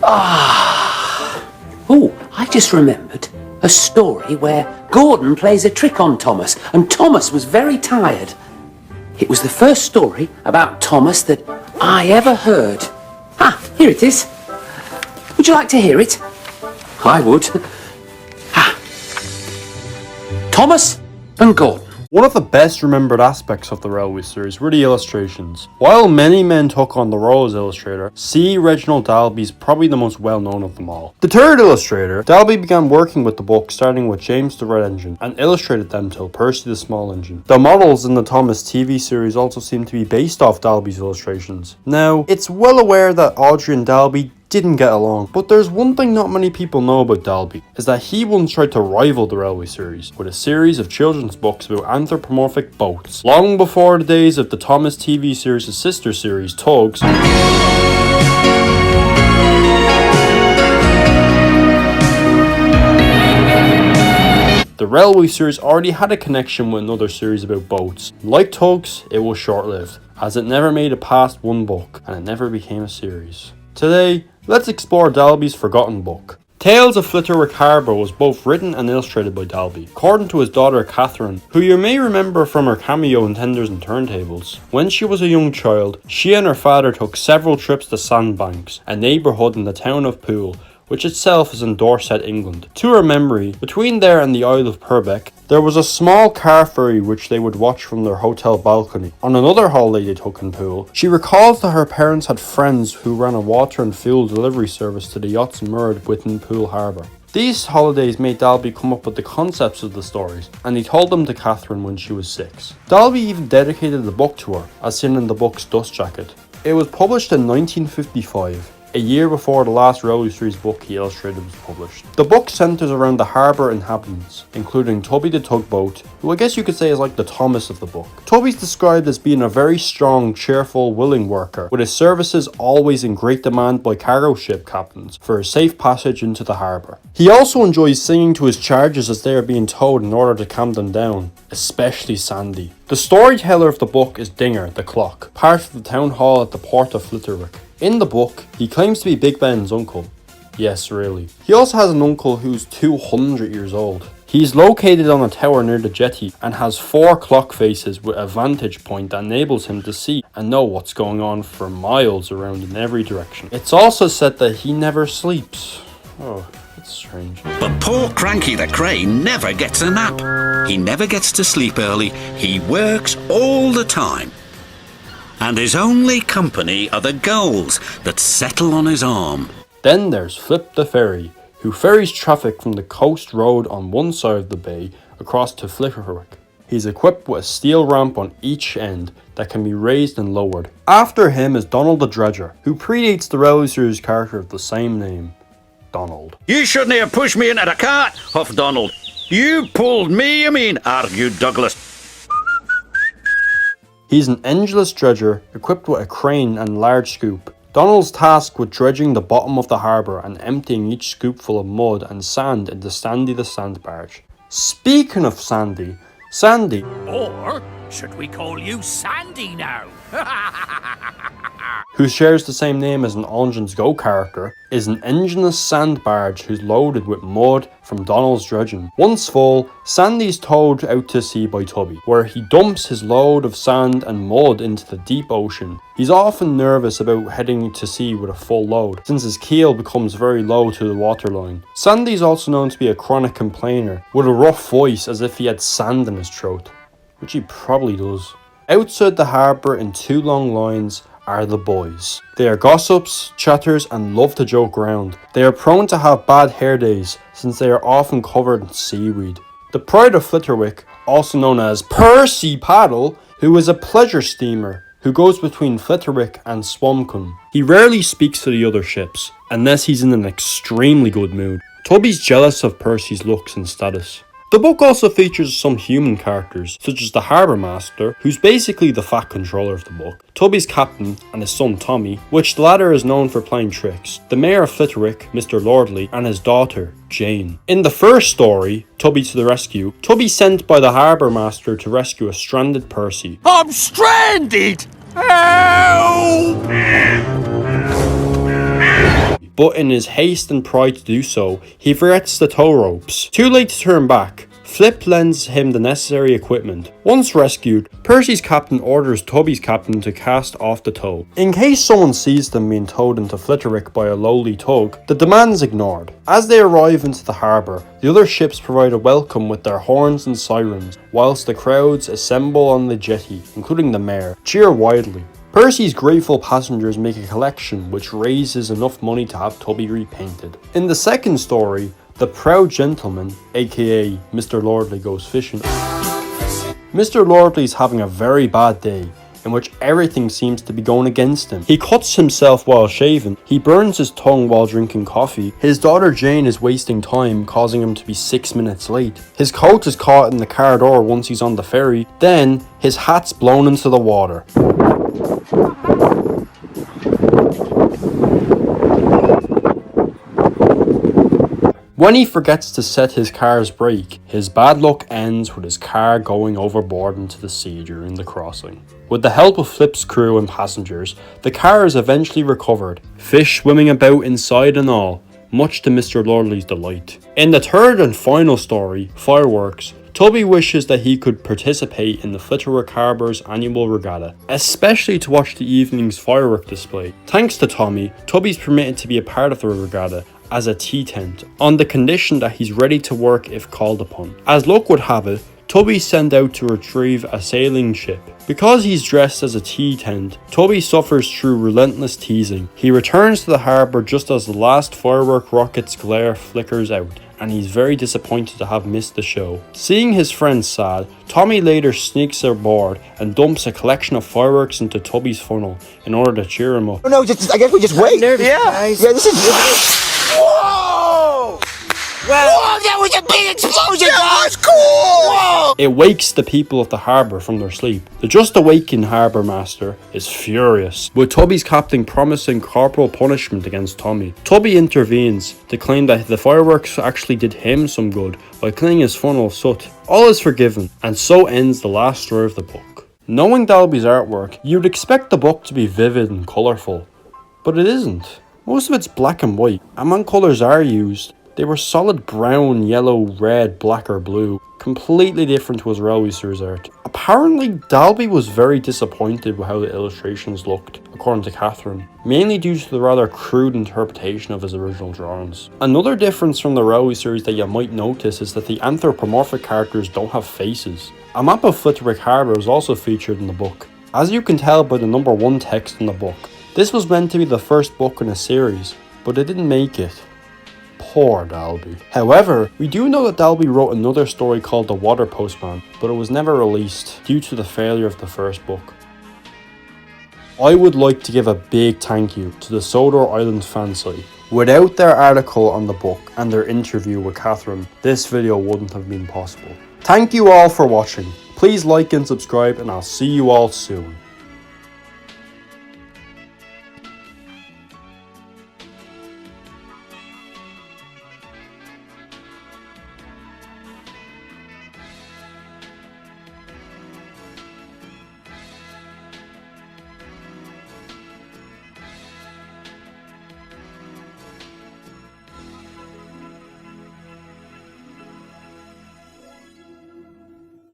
Oh, I just remembered a story where Gordon plays a trick on Thomas, and Thomas was very tired. It was the first story about Thomas that I ever heard. Here it is. Would you like to hear it? I would. Thomas and Gordon. One of the best remembered aspects of the Railway series were the illustrations. While many men took on the role as illustrator, C. Reginald Dalby is probably the most well known of them all. The third illustrator, Dalby began working with the book starting with James the Red Engine and illustrated them till Percy the Small Engine. The models in the Thomas TV series also seem to be based off Dalby's illustrations. Now, it's well aware that Audrey and Dalby didn't get along, but there's one thing not many people know about Dalby, is that he once tried to rival the Railway series with a series of children's books about anthropomorphic boats. Long before the days of the Thomas TV series' sister series, Tugs, the Railway series already had a connection with another series about boats. Like Tugs, it was short-lived, as it never made it past one book, and it never became a series. Today, let's explore Dalby's forgotten book. Tales of Flitterwick Harbour was both written and illustrated by Dalby, according to his daughter Catherine, who you may remember from her cameo in Tenders and Turntables. When she was a young child, she and her father took several trips to Sandbanks, a neighbourhood in the town of Poole, which itself is in Dorset, England. To her memory, between there and the Isle of Purbeck, there was a small car ferry which they would watch from their hotel balcony. On another holiday they took in Poole, she recalls that her parents had friends who ran a water and fuel delivery service to the yachts moored within Poole Harbour. These holidays made Dalby come up with the concepts of the stories, and he told them to Catherine when she was 6. Dalby even dedicated the book to her, as seen in the book's dust jacket. It was published in 1955. A year before the last Railway series book he illustrated was published. The book centres around the harbour inhabitants, including Tubby the Tugboat, who I guess you could say is like the Thomas of the book. Tubby's described as being a very strong, cheerful, willing worker, with his services always in great demand by cargo ship captains for a safe passage into the harbour. He also enjoys singing to his charges as they are being towed in order to calm them down, especially Sandy. The storyteller of the book is Dinger, the clock, part of the town hall at the port of Flitterwick. In the book, he claims to be Big Ben's uncle. Yes, really. He also has an uncle who's 200 years old. He's located on a tower near the jetty and has 4 clock faces with a vantage point that enables him to see and know what's going on for miles around in every direction. It's also said that he never sleeps. Oh, that's strange. But poor Cranky the crane never gets a nap. He never gets to sleep early. He works all the time. And his only company are the gulls that settle on his arm. Then there's Flip the Ferry, who ferries traffic from the coast road on one side of the bay across to Flitterwick. He's equipped with a steel ramp on each end that can be raised and lowered. After him is Donald the Dredger, who predates the Railway series character of the same name, Donald. You shouldn't have pushed me into the cart, huffed Donald. You pulled me, you mean, argued Douglas. He's an engineless dredger equipped with a crane and large scoop. Donald's tasked with dredging the bottom of the harbour and emptying each scoop full of mud and sand into Sandy the sand barge. Speaking of Sandy, or should we call you Sandy now? who shares the same name as an All Engines Go character, is an engineless sand barge who's loaded with mud from Donald's dredging. Once full, Sandy's towed out to sea by Tubby, where he dumps his load of sand and mud into the deep ocean. He's often nervous about heading to sea with a full load, since his keel becomes very low to the waterline. Sandy's also known to be a chronic complainer, with a rough voice as if he had sand in his throat, which he probably does. Outside the harbour in 2 long lines are the boys. They are gossips, chatters, and love to joke around. They are prone to have bad hair days, since they are often covered in seaweed. The Pride of Flitterwick, also known as Percy Paddle, who is a pleasure steamer who goes between Flitterwick and Swampcombe. He rarely speaks to the other ships, unless he's in an extremely good mood. Tubby's jealous of Percy's looks and status. The book also features some human characters, such as the Harbour Master, who's basically the fat controller of the book, Tubby's captain and his son Tommy, which the latter is known for playing tricks, the Mayor of Flitterwick, Mr. Lordley, and his daughter, Jane. In the first story, Tubby to the Rescue, Tubby's sent by the Harbour Master to rescue a stranded Percy. I'm stranded! Help! but in his haste and pride to do so, he forgets the tow ropes. Too late to turn back, Flip lends him the necessary equipment. Once rescued, Percy's captain orders Tubby's captain to cast off the tow. In case someone sees them being towed into Flitterwick by a lowly tug, the demand is ignored. As they arrive into the harbour, the other ships provide a welcome with their horns and sirens, whilst the crowds assemble on the jetty, including the mayor, cheer wildly. Percy's grateful passengers make a collection which raises enough money to have Tubby repainted. In the second story, the proud gentleman, aka Mr. Lordly, goes fishing. Mr. Lordly is having a very bad day, in which everything seems to be going against him. He cuts himself while shaving, he burns his tongue while drinking coffee, his daughter Jane is wasting time, causing him to be 6 minutes late. His coat is caught in the car door once he's on the ferry, then his hat's blown into the water. When he forgets to set his car's brake, his bad luck ends with his car going overboard into the sea during the crossing. With the help of Flip's crew and passengers, the car is eventually recovered, fish swimming about inside and all, much to Mr. Lordly's delight. In the third and final story, Fireworks, Tubby wishes that he could participate in the Flitterwick Harbour's annual regatta, especially to watch the evening's firework display. Thanks to Tommy, Tubby's permitted to be a part of the regatta as a tea tent, on the condition that he's ready to work if called upon. As luck would have it, Tubby sent out to retrieve a sailing ship. Because he's dressed as a tea tent, Tubby suffers through relentless teasing. He returns to the harbour just as the last firework rocket's glare flickers out, and he's very disappointed to have missed the show. Seeing his friends sad, Tommy later sneaks aboard and dumps a collection of fireworks into Tubby's funnel in order to cheer him up. No, I guess we just wait. Yeah, this is... Whoa! Whoa, that was a big explosion! That was cool! Whoa! It wakes the people of the harbour from their sleep. The just awakened harbour master is furious, with Tubby's captain promising corporal punishment against Tommy. Tubby intervenes to claim that the fireworks actually did him some good by cleaning his funnel of soot. All is forgiven, and so ends the last story of the book. Knowing Dalby's artwork, you'd expect the book to be vivid and colourful, but it isn't. Most of it's black and white, and when colours are used, they were solid brown, yellow, red, black or blue, completely different to his Railway Series art. Apparently, Dalby was very disappointed with how the illustrations looked, according to Catherine, mainly due to the rather crude interpretation of his original drawings. Another difference from the Railway Series that you might notice is that the anthropomorphic characters don't have faces. A map of Flitterwick Harbour is also featured in the book. As you can tell by the number 1 text in the book, this was meant to be the first book in a series, but it didn't make it. Poor Dalby. However, we do know that Dalby wrote another story called The Water Postman, but it was never released due to the failure of the first book. I would like to give a big thank you to the Sodor Island Fansite. Without their article on the book and their interview with Catherine, this video wouldn't have been possible. Thank you all for watching. Please like and subscribe, and I'll see you all soon.